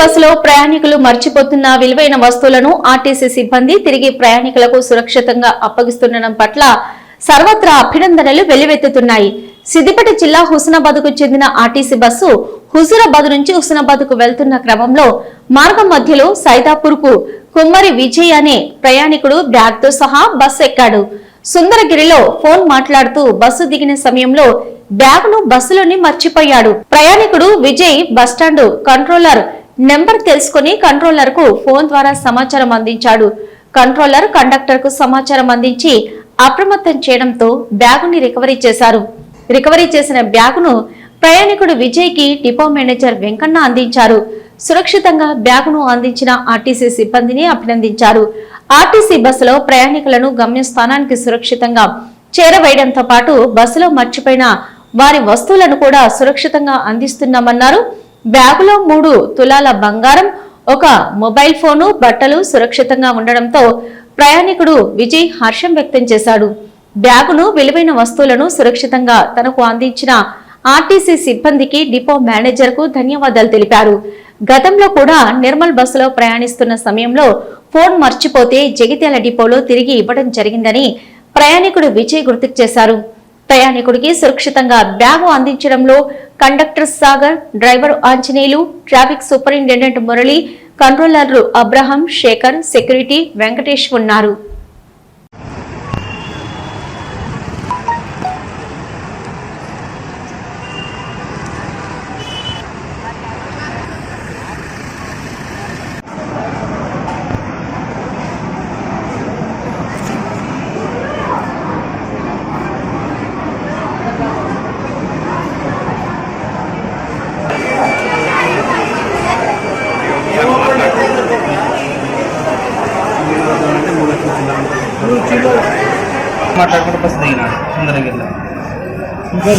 బస్సులో ప్రయాణికులు మర్చిపోతున్న విలువైన వస్తువులను ఆర్టీసీ సిబ్బంది తిరిగి ప్రయాణికులకు సురక్షితంగా అప్పగిస్తుండడం పట్ల సర్వత్రా అభినందనలు వెల్లువెత్తుతున్నాయి. సిద్దిపేట జిల్లా హుస్నాబాద్కు చెందిన ఆర్టీసీ బస్సు హుజూరాబాద్ నుంచి హుస్నాబాద్కు వెళ్తున్న క్రమంలో మార్గం మధ్యలో సైదాపూర్కు కుమ్మరి విజయ్ అనే ప్రయాణికుడు బ్యాగ్తో సహా బస్సు ఎక్కాడు. సుందరగిరిలో ఫోన్ మాట్లాడుతూ బస్సు దిగిన సమయంలో బ్యాగ్ను బస్సులోని మర్చిపోయాడు. ప్రయాణికుడు విజయ్ బస్టాండ్ కంట్రోలర్ నెంబర్ తెలుసుకుని కంట్రోలర్ కు ఫోన్ ద్వారా సమాచారం అందించాడు. కంట్రోలర్ కండక్టర్ కు సమాచారం అందించి అప్రమత్తం చేయడంతో బ్యాగుని రికవరీ చేశారు. రికవరీ చేసిన బ్యాగును ప్రయాణికుడు విజయ్ కి డిపో మేనేజర్ వెంకన్న అందించారు. సురక్షితంగా బ్యాగును అందించిన ఆర్టీసీ సిబ్బందిని అభినందించారు. ఆర్టీసీ బస్సులో ప్రయాణికులను గమ్యస్థానానికి సురక్షితంగా చేరవేయడంతో పాటు బస్సులో మర్చిపోయిన వారి వస్తువులను కూడా సురక్షితంగా అందిస్తున్నామన్నారు. బ్యాగులో 3 తులాల బంగారం, 1 మొబైల్ ఫోను, బట్టలు సురక్షితంగా ఉండడంతో ప్రయాణికుడు విజయ్ హర్షం వ్యక్తం చేశాడు. బ్యాగును, విలువైన వస్తువులను సురక్షితంగా తనకు అందించిన ఆర్టీసీ సిబ్బందికి డిపో మేనేజర్ కు ధన్యవాదాలు తెలిపారు. గతంలో కూడా నిర్మల్ బస్సులో ప్రయాణిస్తున్న సమయంలో ఫోన్ మర్చిపోతే జగిత్యాల డిపోలో తిరిగి ఇవ్వడం జరిగిందని ప్రయాణికుడు విజయ్ గుర్తుకు చేశారు. ప్రయాణికుడికి సురక్షితంగా బ్యాగు అందించడంలో conductor Sagar, driver Anjaneyulu, traffic superintendent Murali, కంట్రోలర్లు అబ్రహం, శేఖర్, సెక్యూరిటీ వెంకటేష్ ఉన్నారు. మాట్లాడుకుంటూ బస్సు దిగినాడు సుందరగిరిలో. ఇంకా